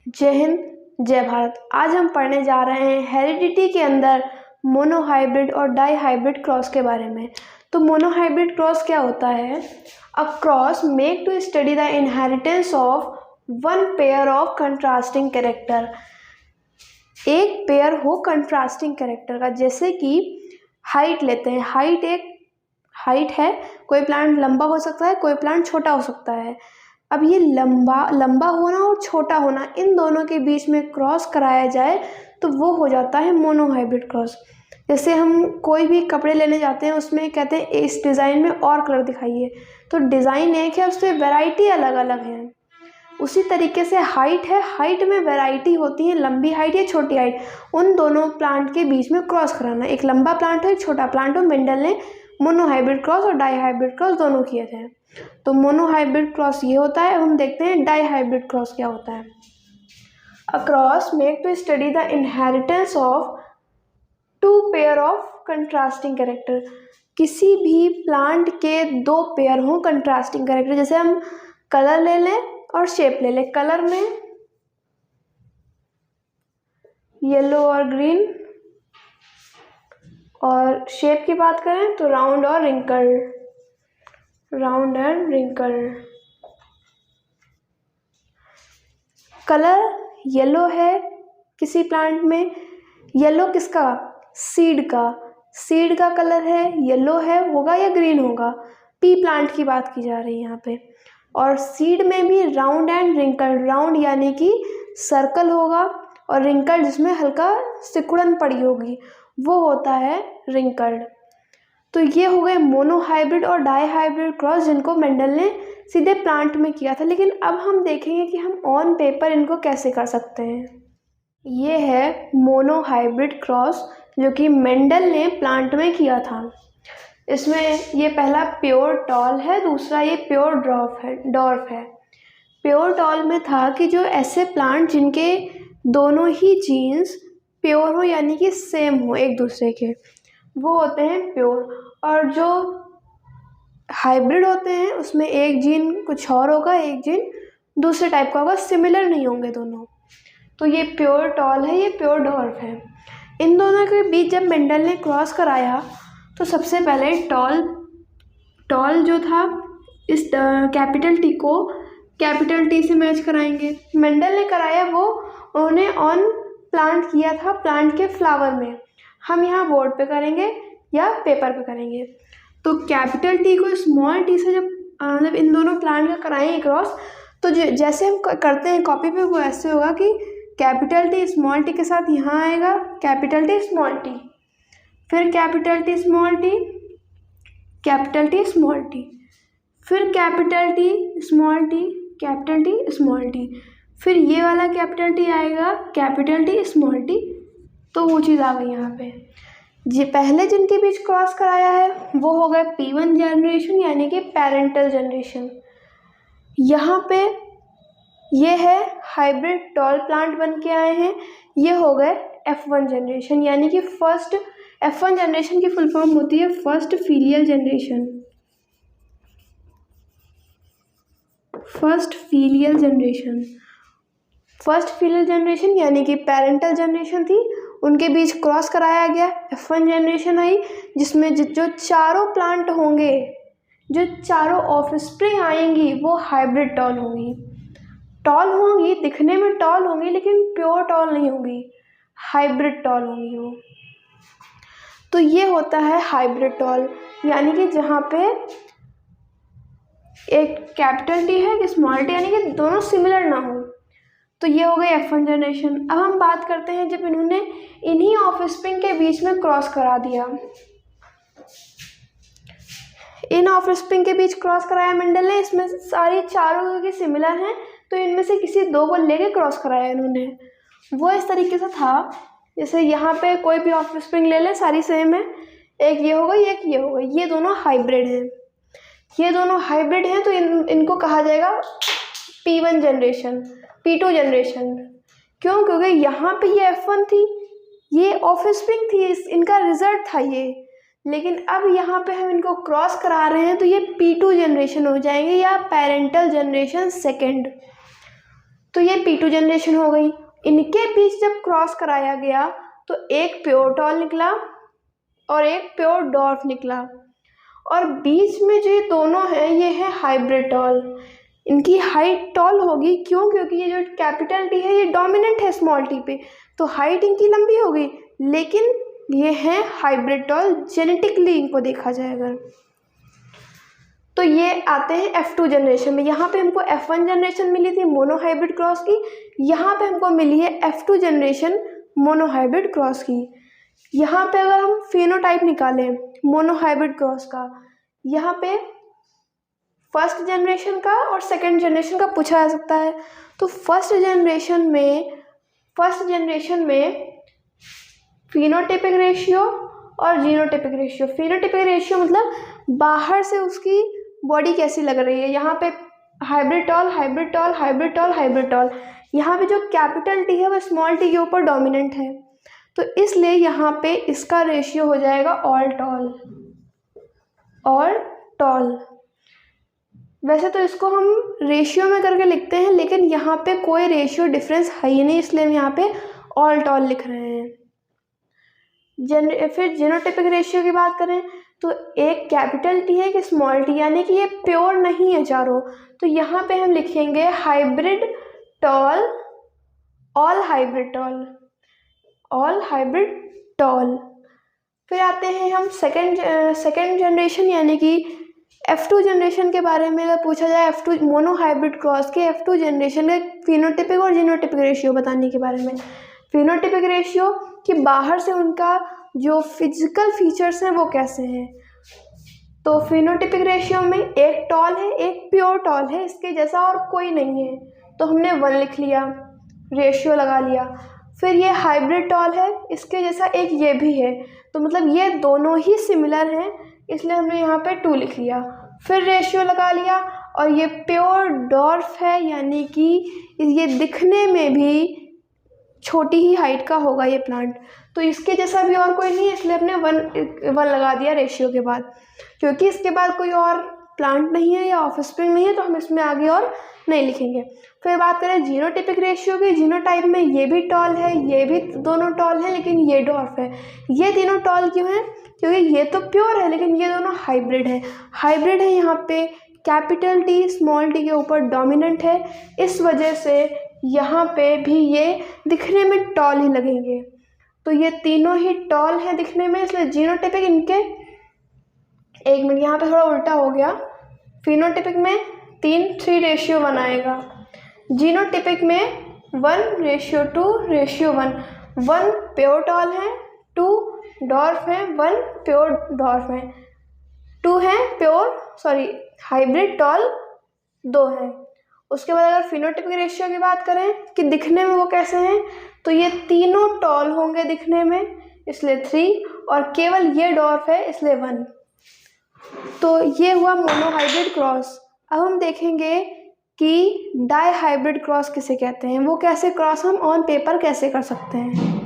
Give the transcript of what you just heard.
जय हिंद, जय भारत। आज हम पढ़ने जा रहे हैं हेरिडिटी के अंदर मोनोहाइब्रिड और डाईहाइब्रिड क्रॉस के बारे में। तो मोनोहाइब्रिड क्रॉस क्या होता है? A cross make to study the inheritance of one pair of contrasting character. एक पेयर हो कंट्रास्टिंग कैरेक्टर का, जैसे कि हाइट लेते हैं। हाइट है, कोई प्लांट लंबा हो सकता है, कोई प्लांट छोटा हो सकता है। अब ये लंबा होना और छोटा होना, इन दोनों के बीच में क्रॉस कराया जाए तो वो हो जाता है मोनोहाइब्रिड क्रॉस। जैसे हम कोई भी कपड़े लेने जाते हैं, उसमें कहते हैं इस डिज़ाइन में और कलर दिखाइए, तो डिज़ाइन एक है, उससे वैरायटी अलग अलग है। उसी तरीके से हाइट है, हाइट में वैरायटी होती है, लंबी हाइट या छोटी हाइट। उन दोनों प्लांट के बीच में क्रॉस कराना, एक लंबा प्लांट हो एक छोटा प्लांट हो। मेंडल ने मोनोहाइब्रिड क्रॉस और डाईहाइब्रिड क्रॉस दोनों किए थे। तो मोनोहाइब्रिड क्रॉस ये होता है। अब हम देखते हैं डाईहाइब्रिड क्रॉस क्या होता है। A cross make to study the inheritance of two pair of contrasting character. किसी भी प्लांट के दो पेयर हो कंट्रास्टिंग कैरेक्टर। जैसे हम कलर ले लें और शेप ले लें। कलर में येलो और ग्रीन, और शेप की बात करें तो राउंड और wrinkle, round and wrinkle. Colour yellow है किसी प्लांट में, येलो किसका? सीड का कलर है, येलो है, होगा या ग्रीन होगा? पी प्लांट की बात की जा रही है यहाँ पे। और सीड में भी राउंड एंड रिंकल, राउंड यानी कि सर्कल होगा, और रिंकल जिसमें हल्का सिकुड़न पड़ी होगी, वो होता है रिंकल्ड। तो ये हो गए मोनोहाइब्रिड और डाईहाइब्रिड क्रॉस, जिनको मेंडल ने सीधे प्लांट में किया था। लेकिन अब हम देखेंगे कि हम ऑन पेपर इनको कैसे कर सकते हैं। ये है मोनोहाइब्रिड क्रॉस जो कि मेंडल ने प्लांट में किया था। इसमें ये पहला प्योर टॉल है, दूसरा ये प्योर डॉर्फ है। प्योर टॉल में था कि जो ऐसे प्लांट जिनके दोनों ही जीन्स प्योर हो, यानी कि सेम हो एक दूसरे के, वो होते हैं प्योर। और जो हाइब्रिड होते हैं उसमें एक जीन कुछ और होगा, एक जीन दूसरे टाइप का होगा, सिमिलर नहीं होंगे दोनों। तो ये प्योर टॉल है, ये प्योर डॉर्फ है। इन दोनों के बीच जब मेंडल ने क्रॉस कराया तो सबसे पहले टॉल जो था, इस कैपिटल टी को कैपिटल टी से मैच कराएंगे। मेंडल ने कराया वो उन्होंने ऑन प्लांट किया था, प्लांट के फ्लावर में। हम यहाँ बोर्ड पे करेंगे या पेपर पे करेंगे। तो कैपिटल टी को स्मॉल टी से जब इन दोनों प्लांट का कराएंगे क्रॉस, तो जैसे हम करते हैं कॉपी पे, वो ऐसे होगा कि कैपिटल टी स्मॉल टी के साथ यहाँ आएगा कैपिटल टी स्मॉल टी, फिर capital T small T, capital T small T, फिर capital T small T, capital T small T, फिर ये वाला कैपिटल टी आएगा कैपिटल टी स्मॉल टी। तो वो चीज़ आ गई यहाँ पे। जी पहले जिनके बीच क्रॉस कराया है वो हो गए P1 जनरेशन, यानी कि पेरेंटल जनरेशन। यहाँ पे ये है हाइब्रिड टॉल प्लांट बन के आए हैं, ये हो गए F1 जनरेशन, यानी कि फर्स्ट। F1 जनरेशन की फुल फॉर्म होती है first filial generation. First filial generation यानी कि पेरेंटल जनरेशन थी, उनके बीच क्रॉस कराया गया, F1 जनरेशन आई, जिसमें जो चारों प्लांट होंगे, जो चारों ऑफस्प्रिंग आएंगी, वो हाइब्रिड टॉल होंगी। टॉल होंगी, दिखने में टॉल होंगी, लेकिन प्योर टॉल नहीं होंगी, हाइब्रिड टॉल होंगी वो। तो ये होता है हाइब्रिड टॉल, यानी कि जहाँ पे एक कैपिटल टी है, एक स्मॉल टी, यानी कि दोनों सिमिलर ना हो। तो ये हो गई F1 जनरेशन। अब हम बात करते हैं जब इन्होंने इन्हीं ऑफस्प्रिंग के बीच में क्रॉस करा दिया। इन ऑफस्प्रिंग के बीच क्रॉस कराया मेंडल ने, इसमें सारी चारों की सिमिलर हैं, तो इनमें से किसी दो को लेके क्रॉस कराया इन्होंने। वो इस तरीके से था, जैसे यहाँ पे कोई भी ऑफस्प्रिंग ले लें, सारी सेम है, एक ये हो गई एक ये हो गई, ये दोनों हाइब्रिड हैं। तो इनको कहा जाएगा P1 जनरेशन, P2 जनरेशन। क्यों? क्योंकि यहाँ पे ये F1 थी, ये ऑफस्प्रिंग थी, इनका रिजल्ट था ये। लेकिन अब यहाँ पे हम इनको क्रॉस करा रहे हैं, तो ये P2 जनरेशन हो जाएंगे, या पेरेंटल जनरेशन सेकेंड। तो ये P2 जनरेशन हो गई। इनके बीच जब क्रॉस कराया गया तो एक प्योर टॉल निकला और एक प्योर डॉर्फ निकला, और बीच में जो ये दोनों हैं ये है हाइब्रिड टॉल। इनकी हाइट टॉल होगी, क्यों? क्योंकि ये जो कैपिटल टी है ये डोमिनेंट है स्मॉल टी पे, तो हाइट इनकी लंबी होगी, लेकिन ये है हाइब्रिड टॉल जेनेटिकली इनको देखा जाए अगर। तो ये आते हैं F2 जनरेशन में। यहाँ पे हमको F1 जनरेशन मिली थी मोनोहाइब्रिड क्रॉस की, यहाँ पे हमको मिली है F2 जनरेशन मोनोहाइब्रिड क्रॉस की। यहाँ पे अगर हम फेनोटाइप निकालें मोनोहाइब्रिड क्रॉस का, यहाँ पे फर्स्ट जनरेशन का और सेकंड जनरेशन का पूछा जा सकता है। तो फर्स्ट जनरेशन में फिनोटाइपिक रेशियो और जीनोटाइपिक रेशियो। फिनोटाइपिक रेशियो मतलब बाहर से उसकी बॉडी कैसी लग रही है। यहाँ पे hybrid tall, hybrid tall, hybrid tall, hybrid tall. यहाँ पे जो कैपिटल टी है वो स्मॉल टी के ऊपर डोमिनेंट है, तो इसलिए यहाँ पे इसका रेशियो हो जाएगा ऑल टॉल। वैसे तो इसको हम रेशियो में करके लिखते हैं, लेकिन यहाँ पे कोई रेशियो डिफरेंस है ही नहीं, इसलिए हम यहाँ पे ऑल टॉल लिख रहे हैं। फिर जीनोटाइपिक रेशियो की बात करें तो एक कैपिटल टी है कि स्मॉल टी, यानी कि ये प्योर नहीं है चारों, तो यहाँ पे हम लिखेंगे hybrid tall, all hybrid tall. फिर आते हैं हम सेकेंड जनरेशन यानी कि F2 जनरेशन के बारे में। अगर पूछा जाए F2 मोनोहाइब्रिड क्रॉस के F2 जनरेशन के फिनोटाइपिक और जीनोटाइपिक रेशियो बताने के बारे में। फिनोटाइपिक रेशियो कि बाहर से उनका जो फिजिकल फीचर्स हैं वो कैसे हैं। तो फिनोटाइपिक रेशियो में एक टॉल है, एक प्योर टॉल है, इसके जैसा और कोई नहीं है, तो हमने 1 लिख लिया, रेशियो लगा लिया। फिर ये हाइब्रिड टॉल है, इसके जैसा एक ये भी है, तो मतलब ये दोनों ही सिमिलर हैं, इसलिए हमने यहाँ पे 2 लिख लिया। फिर रेशियो लगा लिया, और ये प्योर डॉर्फ है, यानी कि ये दिखने में भी छोटी ही हाइट का होगा ये प्लांट, तो इसके जैसा भी और कोई नहीं है, इसलिए हमने 1 लगा दिया रेशियो के बाद, क्योंकि इसके बाद कोई और प्लांट नहीं है या ऑफस्प्रिंग नहीं है, तो हम इसमें आगे और नहीं लिखेंगे। फिर बात करें जीनोटाइपिक रेशियो की, जीनोटाइप में ये भी टॉल है, ये भी दोनों टॉल है, लेकिन ये डॉर्फ है। ये तीनों टॉल क्यों है? क्योंकि ये तो प्योर है, लेकिन ये दोनों हाइब्रिड है। यहाँ पे कैपिटल टी स्मॉल टी के ऊपर डोमिनेंट है, इस वजह से यहाँ पे भी ये दिखने में टॉल ही लगेंगे। तो ये तीनों ही टॉल है दिखने में, इसलिए जीनोटाइपिक इनके, एक मिनट यहाँ पे थोड़ा उल्टा हो गया, फिनोटाइपिक में 3 रेशियो 1 आएगा, जीनोटाइपिक में 1:2:1। 1 प्योर टॉल है, 2 डॉर्फ है, 1 प्योर डॉर्फ है, 2 है हाइब्रिड टॉल 2 है। उसके बाद अगर फिनोटाइपिक रेशियो की बात करें कि दिखने में वो कैसे हैं, तो ये तीनों टॉल होंगे दिखने में, इसलिए 3, और केवल ये डॉर्फ है इसलिए 1। तो ये हुआ मोनोहाइब्रिड क्रॉस। अब हम देखेंगे कि डाई हाइब्रिड क्रॉस किसे कहते हैं, वो कैसे क्रॉस हम ऑन पेपर कैसे कर सकते हैं।